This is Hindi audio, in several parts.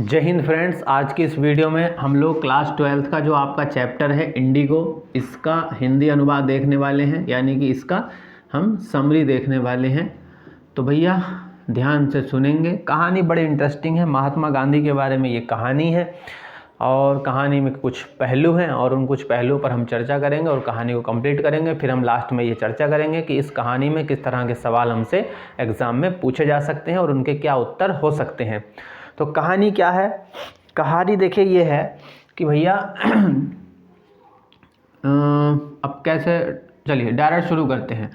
जय हिंद फ्रेंड्स। आज की इस वीडियो में हम लोग क्लास 12th का जो आपका चैप्टर है इंडिगो, इसका हिंदी अनुवाद देखने वाले हैं, यानी कि इसका हम समरी देखने वाले हैं। तो भैया ध्यान से सुनेंगे। कहानी बड़ी इंटरेस्टिंग है। महात्मा गांधी के बारे में ये कहानी है और कहानी में कुछ पहलू हैं और उन कुछ पहलुओं पर हम चर्चा करेंगे और कहानी को कंप्लीट करेंगे। फिर हम लास्ट में ये चर्चा करेंगे कि इस कहानी में किस तरह के सवाल हमसे एग्ज़ाम में पूछे जा सकते हैं और उनके क्या उत्तर हो सकते हैं। तो कहानी क्या है? कहानी देखिए ये है कि भैया अब कैसे, चलिए डायरेक्ट शुरू करते हैं।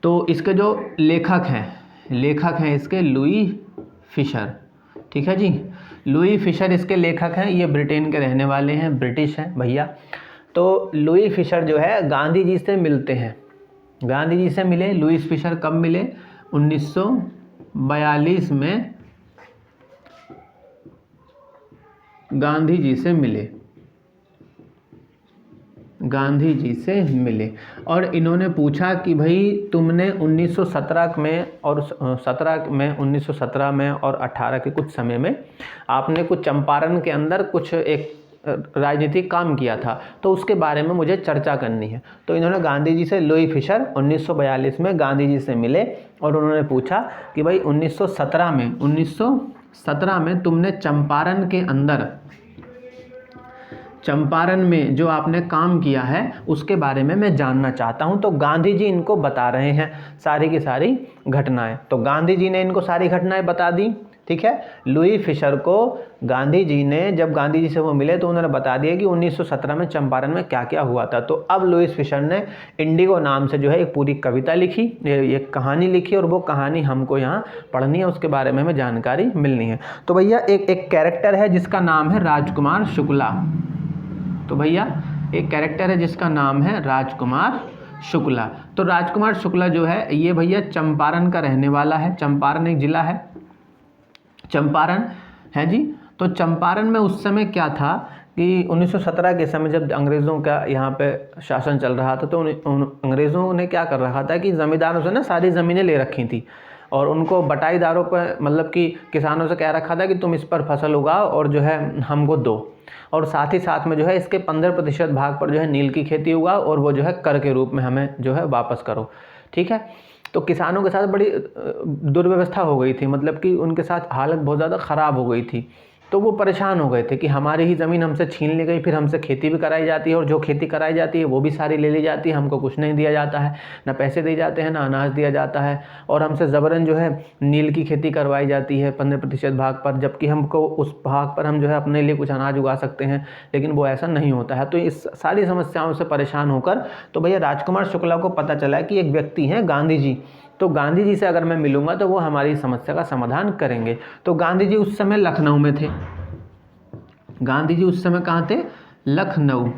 तो इसके जो लेखक हैं इसके लुई फिशर, ठीक है जी। लुई फिशर इसके लेखक हैं। ये ब्रिटेन के रहने वाले हैं, ब्रिटिश हैं भैया। तो लुई फिशर जो है गांधी जी से मिलते हैं। गांधी जी से मिले। लुई फिशर कब मिले? 1942 में गांधी जी से मिले और इन्होंने पूछा कि भाई तुमने 1917 में और 1917 में और 18 के कुछ समय में आपने कुछ चंपारण के अंदर कुछ एक राजनीतिक काम किया था, तो उसके बारे में मुझे चर्चा करनी है। तो इन्होंने गांधी जी से, लुई फिशर 1942 में गांधी जी से मिले और उन्होंने पूछा कि भाई 1917 में तुमने चंपारण में जो आपने काम किया है उसके बारे में मैं जानना चाहता हूं। तो गांधी जी इनको बता रहे हैं सारी की सारी घटनाएं। तो गांधी जी ने इनको सारी घटनाएं बता दी, ठीक है। लुई फिशर को गांधी जी ने, जब गांधी जी से वो मिले तो उन्होंने बता दिया कि 1917 में चंपारण में क्या क्या हुआ था। तो अब लुई फिशर ने इंडिगो नाम से जो है एक पूरी कविता लिखी, एक कहानी लिखी और वो कहानी हमको यहाँ पढ़नी है, उसके बारे में हमें जानकारी मिलनी है। तो भैया एक कैरेक्टर है जिसका नाम है राजकुमार शुक्ला। तो भैया एक कैरेक्टर है जिसका नाम है राजकुमार शुक्ला। तो राजकुमार शुक्ला जो है ये भैया चंपारण का रहने वाला है। चंपारण एक जिला है, चंपारण है जी। तो चंपारण में उस समय क्या था कि 1917 के समय जब अंग्रेज़ों का यहाँ पे शासन चल रहा था, तो अंग्रेज़ों ने क्या कर रखा था कि ज़मींदारों से ना सारी ज़मीनें ले रखी थी और उनको बटाईदारों पर, मतलब कि किसानों से कह रखा था कि तुम इस पर फसल उगाओ और जो है हमको दो, और साथ ही साथ में जो है इसके 15% भाग पर जो है नील की खेती उगाओ और वो जो है कर के रूप में हमें जो है वापस करो, ठीक है। तो किसानों के साथ बड़ी दुर्व्यवस्था हो गई थी, मतलब कि उनके साथ हालत बहुत ज़्यादा ख़राब हो गई थी। तो वो परेशान हो गए थे कि हमारी ही ज़मीन हमसे छीन ली गई, फिर हमसे खेती भी कराई जाती है और जो खेती कराई जाती है वो भी सारी ले ली जाती है, हमको कुछ नहीं दिया जाता है, ना पैसे दिए जाते हैं, ना अनाज दिया जाता है, और हमसे ज़बरन जो है नील की खेती करवाई जाती है 15% भाग पर, जबकि हमको उस भाग पर हम जो है अपने लिए कुछ अनाज उगा सकते हैं, लेकिन वो ऐसा नहीं होता है। तो इस सारी समस्याओं से परेशान होकर तो भैया राजकुमार शुक्ला को पता चला कि एक व्यक्ति हैं गांधी जी, तो गांधी जी से अगर मैं मिलूंगा तो वो हमारी समस्या का समाधान करेंगे। तो गांधी जी उस समय लखनऊ में थे। गांधी जी उस समय कहाँ थे? लखनऊ।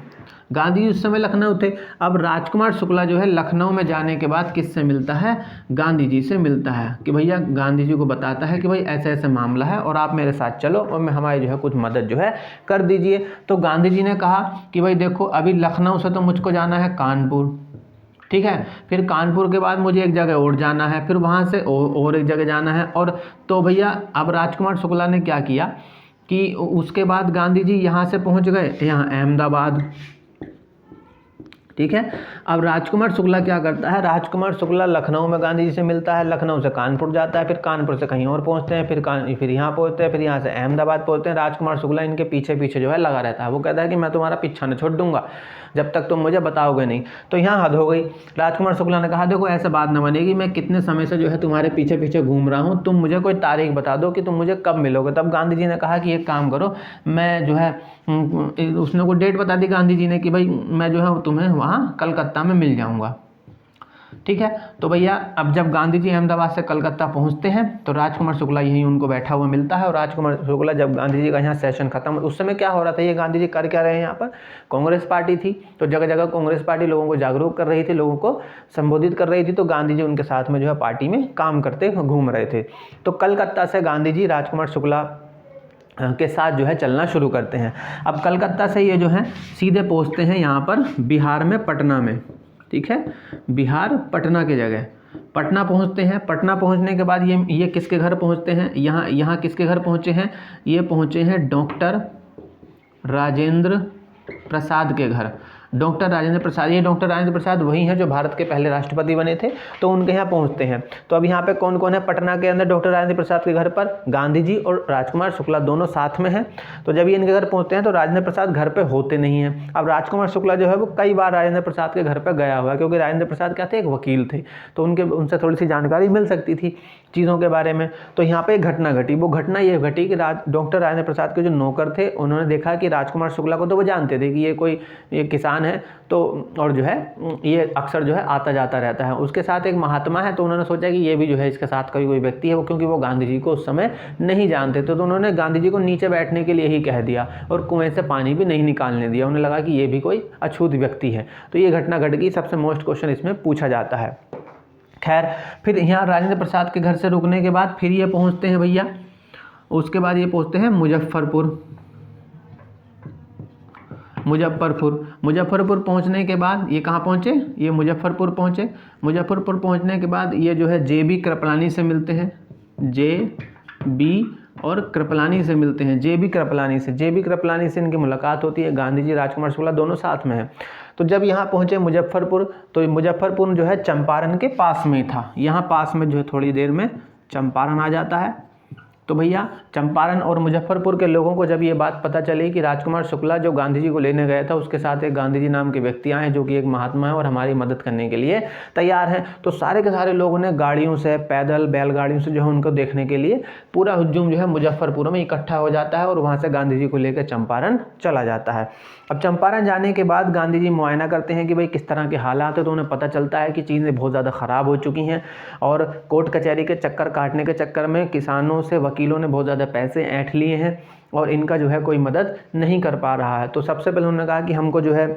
गांधी जी उस समय लखनऊ थे। अब राजकुमार शुक्ला जो है लखनऊ में जाने के बाद किससे मिलता है? गांधी जी से मिलता है कि भैया, गांधी जी को बताता है कि भाई ऐसा ऐसा मामला है और आप मेरे साथ चलो और मैं हमारी जो है कुछ मदद जो है कर दीजिए। तो गांधी जी ने कहा कि भाई देखो, अभी लखनऊ से तो मुझको जाना है कानपुर, ठीक है, फिर कानपुर के बाद मुझे एक जगह और जाना है, फिर वहाँ से और एक जगह जाना है। और तो भैया अब राजकुमार शुक्ला ने क्या किया कि उसके बाद गांधी जी यहाँ से पहुँच गए यहाँ अहमदाबाद, ठीक है। अब राजकुमार शुक्ला क्या करता है? राजकुमार शुक्ला लखनऊ में गांधी जी से मिलता है, लखनऊ से कानपुर जाता है, फिर कानपुर से कहीं और पहुंचते हैं, फिर यहाँ पहुंचते हैं, फिर यहाँ से अहमदाबाद पहुंचते हैं। राजकुमार शुक्ला इनके पीछे पीछे जो है लगा रहता है। वो कहता है कि मैं तुम्हारा पीछा न छोड़ दूंगा जब तक तुम मुझे बताओगे नहीं। तो यहाँ हद हो गई। राजकुमार शुक्ला ने कहा देखो ऐसे बात न बनेगी, मैं कितने समय से जो है तुम्हारे पीछे पीछे घूम रहा हूँ, तुम मुझे कोई तारीख बता दो कि तुम मुझे कब मिलोगे। तब गांधी जी ने कहा कि एक काम करो, मैं जो है, उसने को डेट बता दी गांधी जी ने कि भाई मैं जो है तुम्हें वहाँ कलकत्ता में मिल जाऊँगा, ठीक है। तो भैया अब जब गांधी जी अहमदाबाद से कलकत्ता पहुंचते हैं तो राजकुमार शुक्ला यहीं उनको बैठा हुआ मिलता है। और राजकुमार शुक्ला जब गांधी जी का यहाँ सेशन खत्म, उस समय क्या हो रहा था, ये गांधी जी कर क्या रहे हैं यहाँ पर? कांग्रेस पार्टी थी, तो जगह जगह कांग्रेस पार्टी लोगों को जागरूक कर रही थी, लोगों को संबोधित कर रही थी। तो गांधी जी उनके साथ में जो है पार्टी में काम करते घूम रहे थे। तो कलकत्ता से गांधी जी राजकुमार शुक्ला के साथ जो है चलना शुरू करते हैं। अब कलकत्ता से ये जो है सीधे पहुँचते हैं यहाँ पर बिहार में, पटना में, ठीक है, बिहार पटना की जगह। पटना पहुंचते हैं। पटना पहुंचने के बाद ये किसके घर पहुंचते हैं, यहाँ किसके घर पहुंचे हैं, ये पहुंचे हैं डॉक्टर राजेंद्र प्रसाद के घर। डॉक्टर राजेंद्र प्रसाद, ये डॉक्टर राजेंद्र प्रसाद वही हैं जो भारत के पहले राष्ट्रपति बने थे, तो उनके यहाँ पहुँचते हैं। तो अब यहाँ पे कौन कौन है पटना के अंदर डॉक्टर राजेंद्र प्रसाद के घर पर, गांधी जी और राजकुमार शुक्ला दोनों साथ में हैं। तो जब ये इनके घर पहुँचते हैं तो राजेंद्र प्रसाद घर पे होते नहीं हैं। अब राजकुमार शुक्ला जो है वो कई बार राजेंद्र प्रसाद के घर पर गया हुआ है, क्योंकि राजेंद्र प्रसाद क्या थे, एक वकील थे, तो उनसे थोड़ी सी जानकारी मिल सकती थी चीज़ों के बारे में। तो यहाँ पे एक घटना घटी, वो घटना ये घटी कि डॉक्टर राजेंद्र प्रसाद के जो नौकर थे उन्होंने देखा कि राजकुमार शुक्ला को तो वो जानते थे कि ये किसान है, तो और जो है ये अक्सर जो है आता जाता रहता है, उसके साथ एक महात्मा है, तो उन्होंने सोचा कि ये भी जो है इसके साथ कोई व्यक्ति है, वो क्योंकि वो गांधी जी को उस समय नहीं जानते थे, तो उन्होंने गांधी जी को नीचे बैठने के लिए ही कह दिया और कुएं से पानी भी नहीं निकालने दिया। उन्हें लगा कि ये भी कोई अछूत व्यक्ति है। तो ये घटना घट गई, सबसे मोस्ट क्वेश्चन इसमें पूछा जाता है। खैर, फिर यहाँ राजेंद्र प्रसाद के घर से रुकने के बाद फिर ये पहुँचते हैं भैया, उसके बाद ये पहुँचते हैं मुजफ्फरपुर पहुंचने के बाद ये कहाँ पहुँचे, ये मुजफ्फरपुर पहुँचे। मुजफ्फरपुर पहुंचने के बाद ये जो है JB कृपलानी से मिलते हैं, JB और कृपलानी से मिलते हैं, JB कृपलानी से इनकी मुलाकात होती है। गांधी जी राजकुमार शुक्ला दोनों साथ में हैं। तो जब यहाँ पहुँचे मुजफ्फरपुर, तो मुजफ्फरपुर जो है चंपारण के पास में था, यहाँ पास में जो है थोड़ी देर में चंपारण आ जाता है। तो भैया चंपारण और मुजफ्फरपुर के लोगों को जब ये बात पता चली कि राजकुमार शुक्ला जो गांधी जी को लेने गया था उसके साथ एक गांधी जी नाम के व्यक्ति आए हैं जो कि एक महात्मा है और हमारी मदद करने के लिए तैयार हैं, तो सारे के सारे लोगों ने गाड़ियों से, पैदल, बैलगाड़ियों से जो है उनको देखने के लिए पूरा हुजूम जो है मुजफ्फरपुर में इकट्ठा हो जाता है और वहाँ से गांधी जी को लेकर चंपारण चला जाता है। अब चंपारण जाने के बाद गांधी जी मुआयना करते हैं कि भाई किस तरह के हालात है, तो उन्हें पता चलता है कि चीज़ें बहुत ज़्यादा ख़राब हो चुकी हैं और कोर्ट कचहरी के चक्कर काटने के चक्कर में किसानों से वकीलों ने बहुत ज़्यादा पैसे ऐंठ लिए हैं और इनका जो है कोई मदद नहीं कर पा रहा है। तो सबसे पहले उन्होंने कहा कि हमको जो है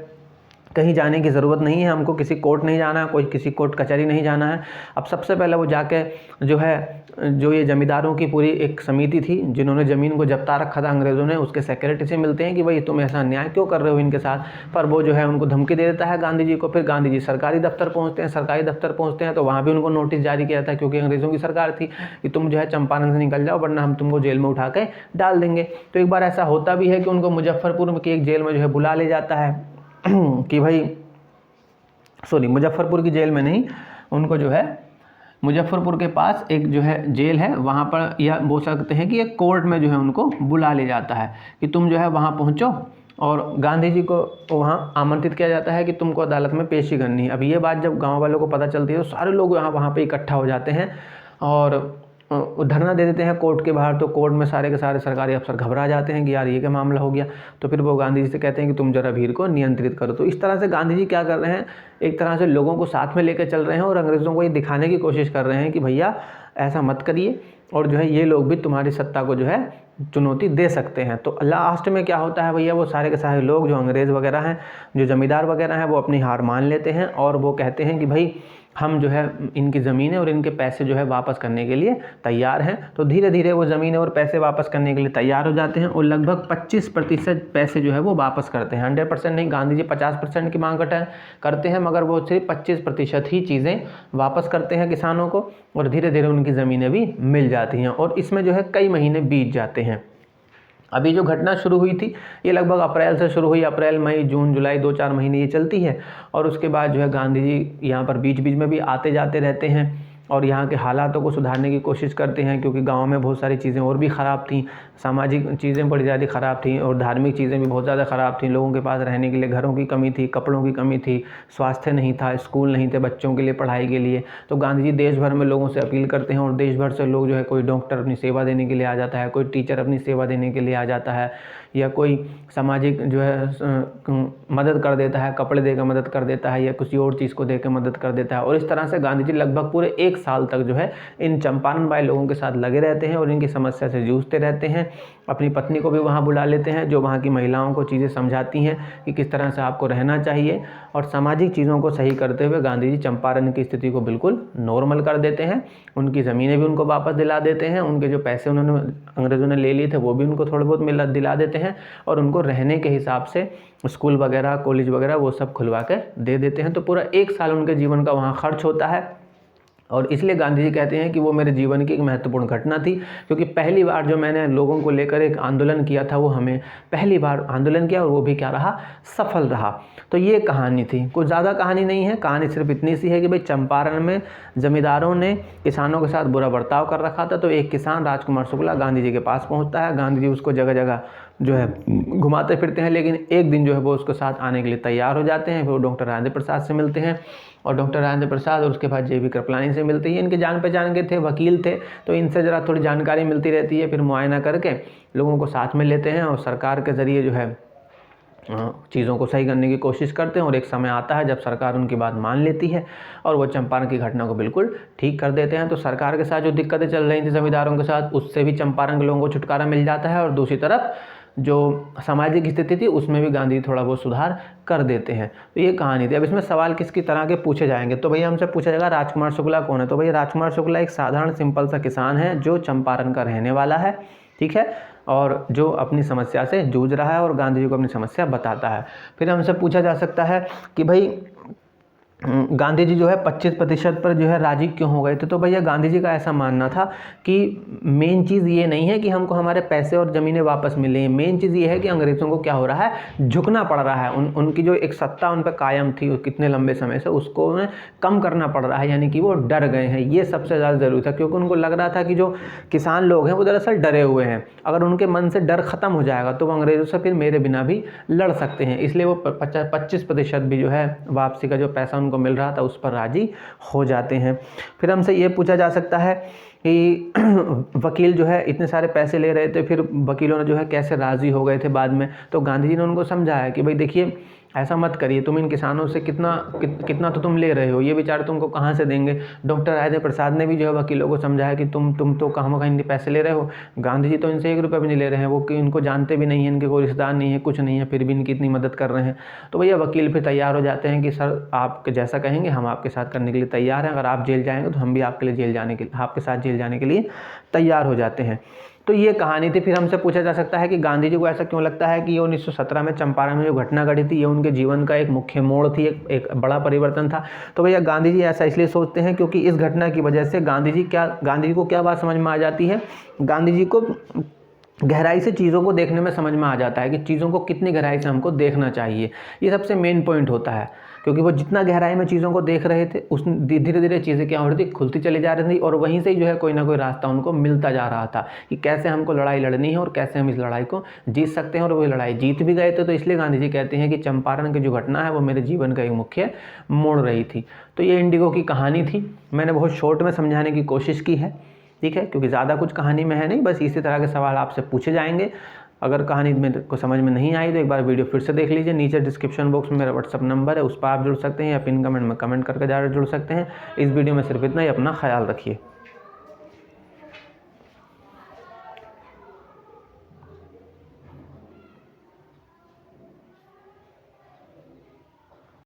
कहीं जाने की ज़रूरत नहीं है, हमको किसी कोर्ट नहीं जाना है, कोई किसी कोर्ट कचहरी नहीं जाना है। अब सबसे पहले वो जाके जो ये ज़मींदारों की पूरी एक समिति थी जिन्होंने ज़मीन को जब्ता रखा था अंग्रेज़ों ने, उसके सेक्रेटरी से मिलते हैं कि भाई तुम ऐसा अन्याय क्यों कर रहे हो इनके साथ। पर वो जो है उनको धमकी दे देता है गांधी जी को। फिर गांधी जी सरकारी दफ्तर पहुँचते हैं तो वहाँ भी उनको नोटिस जारी किया था, क्योंकि अंग्रेज़ों की सरकार थी, कि तुम जो है चंपारण से निकल जाओ वरना हम तुमको जेल में उठा के डाल देंगे। तो एक बार ऐसा होता भी है कि उनको मुजफ्फरपुर की एक जेल में जो है बुला ले जाता है कि भाई मुजफ्फरपुर की जेल में नहीं, उनको जो है मुजफ्फरपुर के पास एक जो है जेल है वहाँ पर, या बोल सकते हैं कि एक कोर्ट में जो है उनको बुला ले जाता है कि तुम जो है वहाँ पहुँचो, और गांधी जी को वहाँ आमंत्रित किया जाता है कि तुमको अदालत में पेशी करनी है। अब ये बात जब गांव वालों को पता चलती है तो सारे लोग वहाँ पे इकट्ठा हो जाते हैं और धरना दे देते हैं कोर्ट के बाहर। तो कोर्ट में सारे के सारे सरकारी अफसर घबरा जाते हैं कि यार ये क्या मामला हो गया। तो फिर वो गांधी जी से कहते हैं कि तुम जरा भीड़ को नियंत्रित करो। तो इस तरह से गांधी जी क्या कर रहे हैं, एक तरह से लोगों को साथ में लेकर चल रहे हैं और अंग्रेज़ों को ये दिखाने की कोशिश कर रहे हैं कि भैया ऐसा मत करिए, और जो है ये लोग भी तुम्हारी सत्ता को जो है चुनौती दे सकते हैं। तो लास्ट में क्या होता है भैया, वो सारे के सारे लोग जो अंग्रेज़ वगैरह हैं, जो ज़मींदार वगैरह हैं, वो अपनी हार मान लेते हैं और वो कहते हैं कि भाई हम जो है इनकी ज़मीनें और इनके पैसे जो है वापस करने के लिए तैयार हैं। तो धीरे धीरे वो ज़मीनें और पैसे वापस करने के लिए तैयार हो जाते हैं और लगभग 25% पैसे जो है वो वापस करते हैं। 100% नहीं, गांधी जी 50% की मांग करते हैं, मगर वो सिर्फ 25% ही चीज़ें वापस करते हैं किसानों को, और धीरे धीरे उनकी ज़मीनें भी मिल जाती हैं। और इसमें जो है कई महीने बीत जाते हैं। अभी जो घटना शुरू हुई थी ये लगभग अप्रैल से शुरू हुई, अप्रैल, मई, जून, जुलाई 2-4 महीने ये चलती है। और उसके बाद जो है गांधी जी यहाँ पर बीच बीच में भी आते जाते रहते हैं और यहाँ के हालातों को सुधारने की कोशिश करते हैं, क्योंकि गांव में बहुत सारी चीज़ें और भी ख़राब थीं, सामाजिक चीज़ें बड़ी ज़्यादा ख़राब थीं और धार्मिक चीज़ें भी बहुत ज़्यादा ख़राब थीं। लोगों के पास रहने के लिए घरों की कमी थी, कपड़ों की कमी थी, स्वास्थ्य नहीं था, स्कूल नहीं थे बच्चों के लिए पढ़ाई के लिए। तो गांधी जी देश भर में लोगों से अपील करते हैं और देश भर से लोग जो है, कोई डॉक्टर अपनी सेवा देने के लिए आ जाता है, कोई टीचर अपनी सेवा देने के लिए आ जाता है, या कोई सामाजिक जो है मदद कर देता है, कपड़े देकर मदद कर देता है, या किसी और चीज़ को देकर मदद कर देता है। और इस तरह से गांधी जी लगभग पूरे 1 साल तक जो है इन चंपारण बाई लोगों के साथ लगे रहते हैं और इनकी समस्या से जूझते रहते हैं। अपनी पत्नी को भी वहाँ बुला लेते हैं, जो वहाँ की महिलाओं को चीज़ें समझाती हैं कि किस तरह से आपको रहना चाहिए, और सामाजिक चीज़ों को सही करते हुए गांधी जी चंपारण की स्थिति को बिल्कुल नॉर्मल कर देते हैं। उनकी ज़मीनें भी उनको वापस दिला देते हैं, उनके जो पैसे उन्होंने अंग्रेज़ों ने ले लिए थे वो भी उनको थोड़े बहुत दिला देते हैं, और उनको रहने के हिसाब से स्कूल वगैरह, कॉलेज वगैरह वो सब खुलवा के दे देते हैं। तो पूरा 1 साल उनके जीवन का वहाँ खर्च होता है। और इसलिए गांधी जी कहते हैं कि वो मेरे जीवन की एक महत्वपूर्ण घटना थी, क्योंकि पहली बार जो मैंने लोगों को लेकर एक आंदोलन किया था, वो हमें पहली बार आंदोलन किया और वो भी क्या रहा, सफल रहा। तो ये कहानी थी, कुछ ज़्यादा कहानी नहीं है, कहानी सिर्फ इतनी सी है कि भाई चंपारण में जमींदारों ने किसानों के साथ बुरा बर्ताव कर रखा था। तो एक किसान राजकुमार शुक्ला गांधी जी के पास पहुँचता है, गांधी जी उसको जगह जगह जो है घुमाते फिरते हैं, लेकिन एक दिन जो है वो उसके साथ आने के लिए तैयार हो जाते हैं। फिर वो डॉक्टर राजेंद्र प्रसाद से मिलते हैं और डॉक्टर राजेंद्र प्रसाद और उसके बाद JB कृपलानी से मिलते हैं। इनके जान पहचान के थे, वकील थे, तो इनसे ज़रा थोड़ी जानकारी मिलती रहती है। फिर मुआयना करके लोगों को साथ में लेते हैं और सरकार के ज़रिए जो है चीज़ों को सही करने की कोशिश करते हैं। और एक समय आता है जब सरकार उनकी बात मान लेती है और वो चंपारण की घटना को बिल्कुल ठीक कर देते हैं। तो सरकार के साथ जो दिक्कतें चल रही थी जमींदारों के साथ, उससे भी चंपारण के लोगों को छुटकारा मिल जाता है और दूसरी तरफ जो सामाजिक स्थिति थी उसमें भी गांधी थोड़ा बहुत सुधार कर देते हैं। तो ये कहानी थी। अब इसमें सवाल किसकी तरह के पूछे जाएंगे, तो भैया हमसे पूछा जाएगा राजकुमार शुक्ला कौन है। तो भैया राजकुमार शुक्ला एक साधारण सिंपल सा किसान है जो चंपारण का रहने वाला है, ठीक है, और जो अपनी समस्या से जूझ रहा है और गांधी जी को अपनी समस्या बताता है। फिर हमसे पूछा जा सकता है कि भाई गांधी जी जो है 25% पर जो है राजी क्यों हो गए थे। तो भैया गांधी जी का ऐसा मानना था कि मेन चीज़ ये नहीं है कि हमको हमारे पैसे और ज़मीनें वापस मिले, मेन चीज़ ये है कि अंग्रेज़ों को क्या हो रहा है, झुकना पड़ रहा है। उनकी जो एक सत्ता उन पर कायम थी कितने लंबे समय से, उसको उन्हें कम करना पड़ रहा है, यानी कि वो डर गए हैं। ये सबसे ज़्यादा ज़रूरी था, क्योंकि उनको लग रहा था कि जो किसान लोग हैं वो दरअसल डरे हुए हैं। अगर उनके मन से डर ख़त्म हो जाएगा तो वो अंग्रेज़ों से फिर मेरे बिना भी लड़ सकते हैं। इसलिए वो 25% भी जो है वापसी का जो पैसा को मिल रहा था उस पर राजी हो जाते हैं। फिर हमसे ये पूछा जा सकता है कि वकील जो है इतने सारे पैसे ले रहे थे, फिर वकीलों ने जो है कैसे राजी हो गए थे बाद में। तो गांधी जी ने उनको समझाया कि भाई देखिए ऐसा मत करिए, तुम इन किसानों से कितना तो तुम ले रहे हो, ये बेचारे तुमको कहाँ से देंगे। डॉक्टर राजेंद्र प्रसाद ने भी जो है वकीलों को समझाया कि तुम तो कहीं पैसे ले रहे हो, गांधी जी तो इनसे 1 रुपया भी नहीं ले रहे हैं, वो इनको जानते भी नहीं है, इनके कोई रिश्तेदार नहीं है, कुछ नहीं है, फिर भी इनकी इतनी मदद कर रहे हैं। तो भैया वकील फिर तैयार हो जाते हैं कि सर आप जैसा कहेंगे हम आपके साथ करने के लिए तैयार हैं, अगर आप जेल जाएंगे तो हम भी आपके लिए आपके साथ जेल जाने के लिए तैयार हो जाते हैं। तो ये कहानी थी। फिर हमसे पूछा जा सकता है कि गांधी जी को ऐसा क्यों लगता है कि ये 1917 में चंपारण में जो घटना घटी थी ये उनके जीवन का एक मुख्य मोड़ थी, एक बड़ा परिवर्तन था। तो भैया गांधी जी ऐसा इसलिए सोचते हैं क्योंकि इस घटना की वजह से गांधी जी को क्या बात समझ में आ जाती है, गांधी जी को गहराई से चीज़ों को देखने में समझ में आ जाता है कि चीज़ों को कितनी गहराई से हमको देखना चाहिए। ये सबसे मेन पॉइंट होता है, क्योंकि वो जितना गहराई में चीज़ों को देख रहे थे उस धीरे धीरे चीज़ें क्या हो रही थी, खुलती चली जा रही थी और वहीं से ही जो है कोई ना कोई रास्ता उनको मिलता जा रहा था कि कैसे हमको लड़ाई लड़नी है और कैसे हम इस लड़ाई को जीत सकते हैं। और वो लड़ाई जीत भी गए थे। तो इसलिए गांधी जी कहते हैं कि चंपारण की जो घटना है वो मेरे जीवन का एक मुख्य मोड़ रही थी। तो ये इंडिगो की कहानी थी, मैंने बहुत शॉर्ट में समझाने की कोशिश की है, ठीक है, क्योंकि ज़्यादा कुछ कहानी में है नहीं, बस इसी तरह के सवाल आपसे पूछे जाएंगे। अगर कहानी में को समझ में नहीं आई तो एक बार वीडियो फिर से देख लीजिए। नीचे डिस्क्रिप्शन बॉक्स में मेरा व्हाट्सअप नंबर है, उस पर आप जुड़ सकते हैं या पिन कमेंट में कमेंट करके ज़्यादा जुड़ सकते हैं। इस वीडियो में सिर्फ इतना ही, अपना ख्याल रखिए।